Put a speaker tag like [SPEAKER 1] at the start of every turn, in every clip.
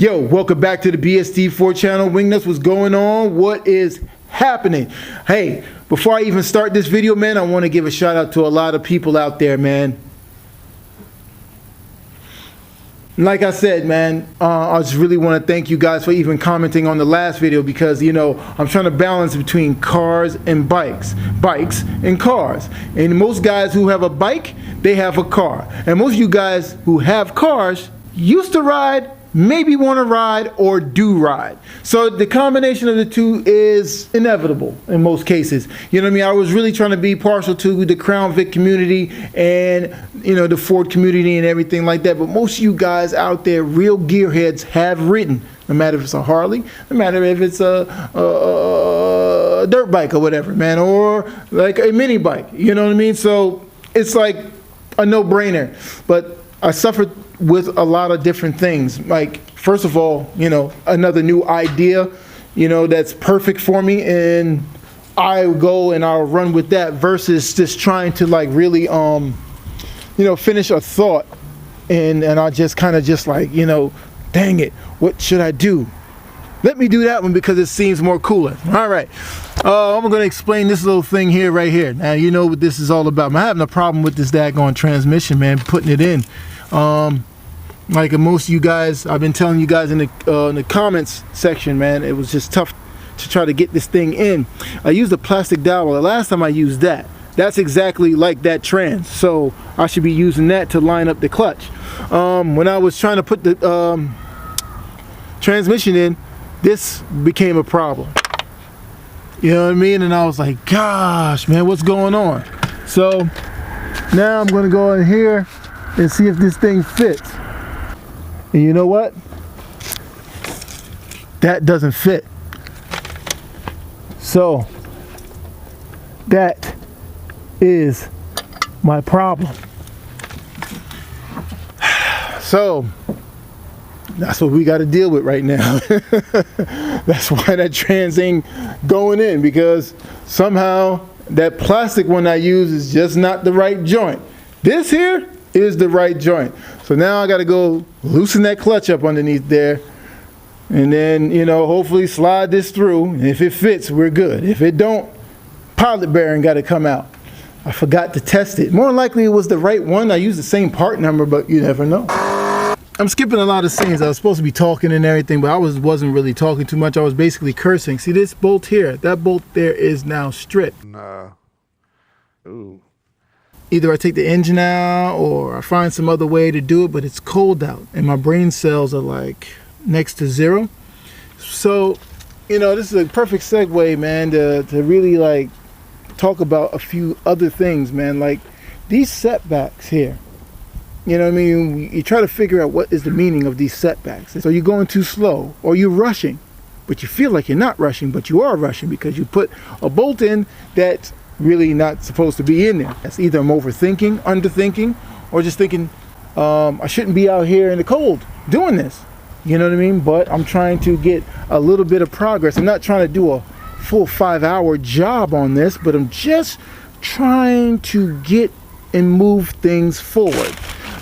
[SPEAKER 1] Yo, welcome back to the BSD4 channel. Wingnuts, what's going on? What is happening? Hey, before I even start this video, man, I want to give a shout out to a lot of people out there, man. Like I said, man, I just really want to thank you guys for even commenting on the last video because, you know, I'm trying to balance between cars and bikes and cars. And most guys who have a bike, they have a car. And most of you guys who have cars used to ride, maybe want to ride, or do ride. So the combination of the two is inevitable in most cases. You know what I mean? I was really trying to be partial to the Crown Vic community and, you know, the Ford community and everything like that. But most of you guys out there, real gearheads, have ridden. No matter if it's a Harley, no matter if it's a dirt bike or whatever, man, or like a mini bike. You know what I mean? So it's like a no-brainer. But I suffered with a lot of different things. Like, first of all, you know, another new idea, you know, that's perfect for me, and I go and I'll run with that versus just trying to like really, you know, finish a thought and I just kind of just like, you know, dang it, what should I do? Let me do that one because it seems more cooler. All right. I'm going to explain this little thing here, right here. Now, you know what this is all about. I'm having a problem with this daggone transmission, man, putting it in. Like most of you guys, I've been telling you guys in the comments section, man, it was just tough to try to get this thing in. I used a plastic dowel. The last time I used that, that's exactly like that trans. So I should be using that to line up the clutch. When I was trying to put the transmission in, this became a problem. You know what I mean? And I was like, gosh, man, what's going on? So now I'm going to go in here and see if this thing fits. And you know what? That doesn't fit. So that is my problem. So that's what we got to deal with right now. That's why that trans ain't going in, because somehow that plastic one I use is just not the right joint. This here is the right joint. So now I got to go loosen that clutch up underneath there, and then, you know, hopefully slide this through. And if it fits, we're good. If it don't, pilot bearing got to come out. I forgot to test it. More likely it was the right one. I used the same part number, but you never know. I'm skipping a lot of scenes. I was supposed to be talking and everything, but I wasn't really talking too much. I was basically cursing. See this bolt here? That bolt there is now stripped.
[SPEAKER 2] Nah. Ooh.
[SPEAKER 1] Either I take the engine out or I find some other way to do it, but it's cold out and my brain cells are like next to zero. So, you know, this is a perfect segue, man, to really like talk about a few other things, man, like these setbacks here. You know what I mean? You try to figure out what is the meaning of these setbacks. So you're going too slow or you're rushing, but you feel like you're not rushing, but you are rushing because you put a bolt in that's really not supposed to be in there. That's either I'm overthinking, underthinking, or just thinking I shouldn't be out here in the cold doing this. You know what I mean? But I'm trying to get a little bit of progress. I'm not trying to do a full 5-hour job on this, but I'm just trying to get and move things forward.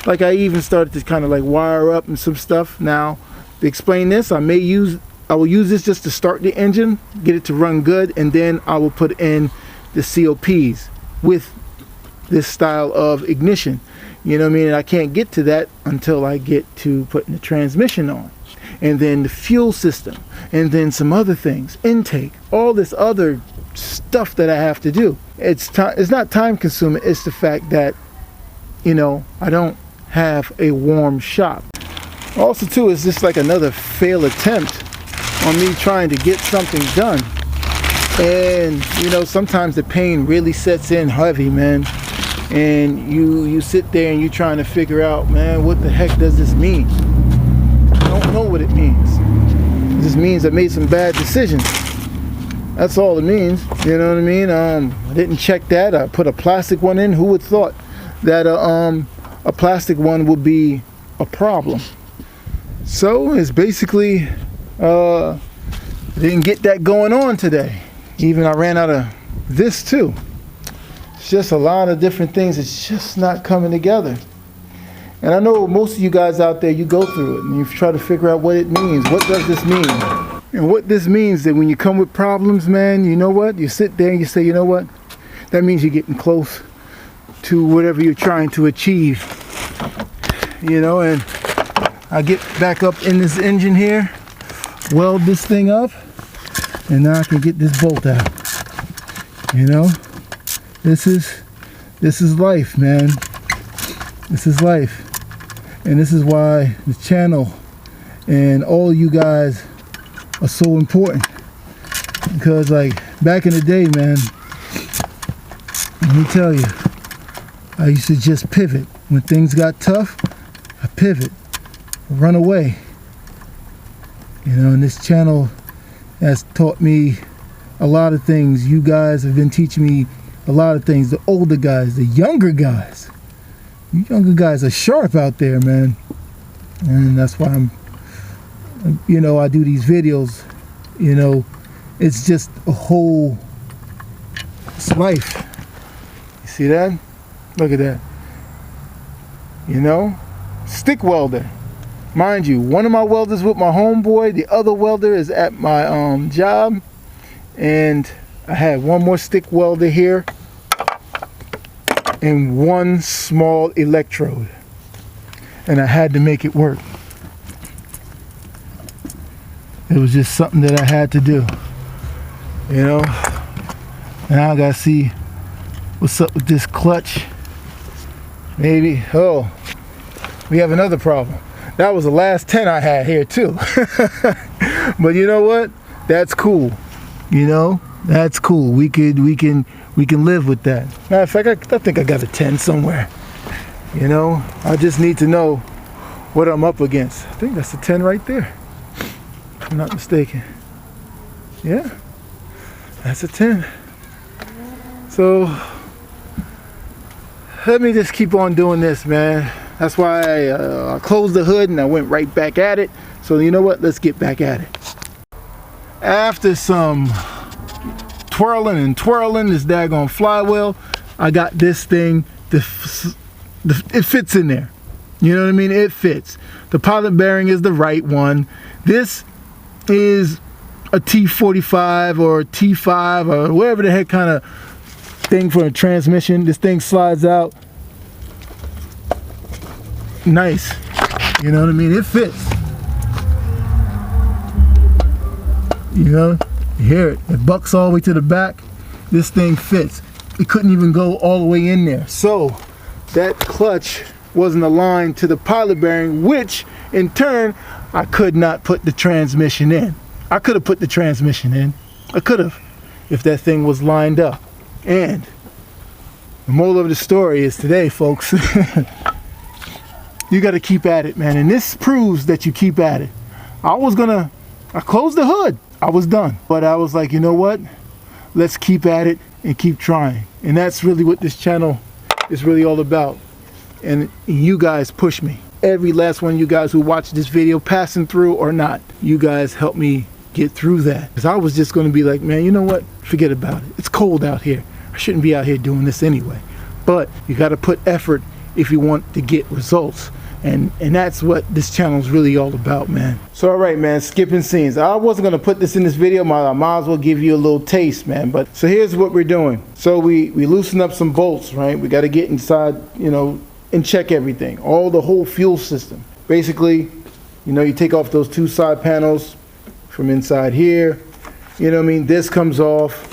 [SPEAKER 1] Like I even started to kind of like wire up and some stuff. Now, to explain this, I will use this just to start the engine, get it to run good, and then I will put in the COPs with this style of ignition. You know what I mean? And I can't get to that until I get to putting the transmission on, and then the fuel system, and then some other things, intake, all this other stuff that I have to do. It's not time consuming. It's the fact that, you know, I don't have a warm shop. Also too, it's just like another failed attempt on me trying to get something done. And you know, sometimes the pain really sets in heavy, man, and you sit there and you're trying to figure out, man, what the heck does this mean? I don't know what it means. It just means I made some bad decisions. That's all it means. You know what I mean? I didn't check that. I put a plastic one in. Who would thought that a plastic one would be a problem? So it's basically didn't get that going on today. Even I ran out of this too. It's just a lot of different things. It's just not coming together. And I know most of you guys out there, you go through it and you try to figure out what it means. What does this mean? And what this means that when you come with problems, man, you know what? You sit there and you say, you know what? That means you're getting close to whatever you're trying to achieve. You know, and I get back up in this engine here, weld this thing up, and now I can get this bolt out. You know, this is life, man. This is life. And this is why the channel and all you guys are so important. Because like back in the day, man, let me tell you, I used to just pivot. When things got tough, I pivot, run away. You know, and this channel has taught me a lot of things. You guys have been teaching me a lot of things. The older guys, the younger guys. You younger guys are sharp out there, man. And that's why you know, I do these videos. You know, it's just a whole, it's life. You see that? Look at that. You know, stick welder. Mind you, one of my welders with my homeboy, the other welder is at my job, and I had one more stick welder here and one small electrode, and I had to make it work. It was just something that I had to do, you know. Now I gotta see what's up with this clutch. Maybe, oh, we have another problem. That was the last 10 I had here too. But you know what? That's cool. You know, that's cool. We can live with that. Matter of fact, I think I got a 10 somewhere. You know, I just need to know what I'm up against. I think that's a 10 right there, if I'm not mistaken. Yeah, that's a 10. So let me just keep on doing this, man. That's why I closed the hood and I went right back at it. So you know what? Let's get back at it. After some twirling and twirling this daggone flywheel, I got this thing. It fits in there. You know what I mean? It fits. The pilot bearing is the right one. This is a T45 or T5 or whatever the heck kind of thing for a transmission. This thing slides out nice. You know what I mean? It fits. You know, you hear it. It bucks all the way to the back. This thing fits. It couldn't even go all the way in there. So that clutch wasn't aligned to the pilot bearing, which in turn I could not put the transmission in. I could have put the transmission in. I could have, if that thing was lined up. And the moral of the story is today, folks, you got to keep at it, man. And this proves that you keep at it. I closed the hood. I was done. But I was like, you know what? Let's keep at it and keep trying. And that's really what this channel is really all about. And you guys push me. Every last one of you guys who watched this video, passing through or not, you guys helped me get through that. Because I was just going to be like, man, you know what? Forget about it. It's cold out here. I shouldn't be out here doing this anyway. But you got to put effort if you want to get results. And that's what this channel is really all about, man. So all right, man, skipping scenes. I wasn't gonna put this in this video, but I might as well give you a little taste, man. But so here's what we're doing. So we loosen up some bolts, right? We gotta get inside, you know, and check everything, the whole fuel system. Basically, you know, you take off those two side panels from inside here. You know what I mean? This comes off,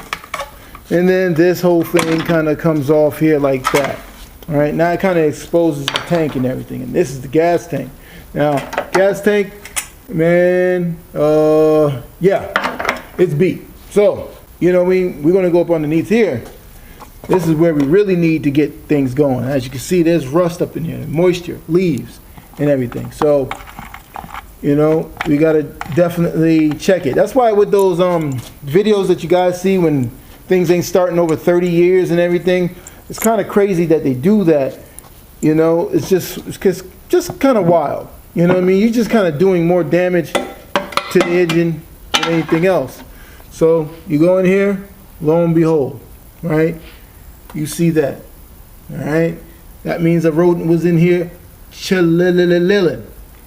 [SPEAKER 1] and then this whole thing kind of comes off here like that. All right, now it kind of exposes the tank and everything, and this is the gas tank. Now, gas tank, man, yeah, it's beat. So, you know, we're gonna go up underneath here. This is where we really need to get things going. As you can see, there's rust up in here, moisture, leaves, and everything. So, you know, we gotta definitely check it. That's why with those videos that you guys see when things ain't starting over 30 years and everything, it's kind of crazy that they do that. You know, it's just kind of wild. You know what I mean? You're just kind of doing more damage to the engine than anything else. So you go in here, lo and behold, right? You see that, all right? That means a rodent was in here chillin'.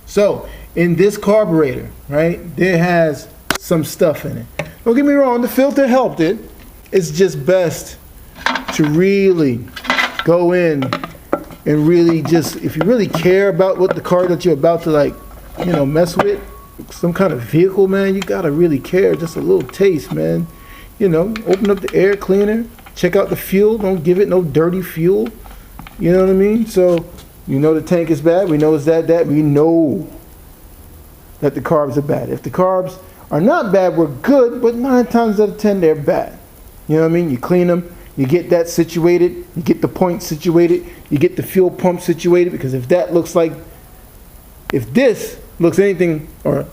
[SPEAKER 1] So in this carburetor, right, there has some stuff in it. Don't get me wrong, the filter helped it. It's just best to really go in and really just, if you really care about what the car that you're about to, like, you know, mess with, some kind of vehicle, man, you gotta really care. Just a little taste, man. You know, open up the air cleaner, check out the fuel, don't give it no dirty fuel. You know what I mean? So, you know the tank is bad, we know it's that, we know that the carbs are bad. If the carbs are not bad, we're good, but 9 times out of 10, they're bad. You know what I mean? You clean them, you get that situated, you get the point situated, you get the fuel pump situated, because if that looks like, if this looks anything, or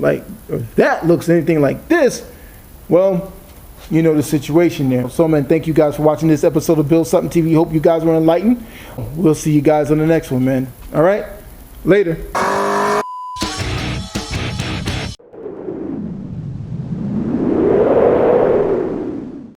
[SPEAKER 1] if that looks anything like this, well, you know the situation there. So, man, thank you guys for watching this episode of Build Something TV. Hope you guys were enlightened. We'll see you guys on the next one, man. All right? Later.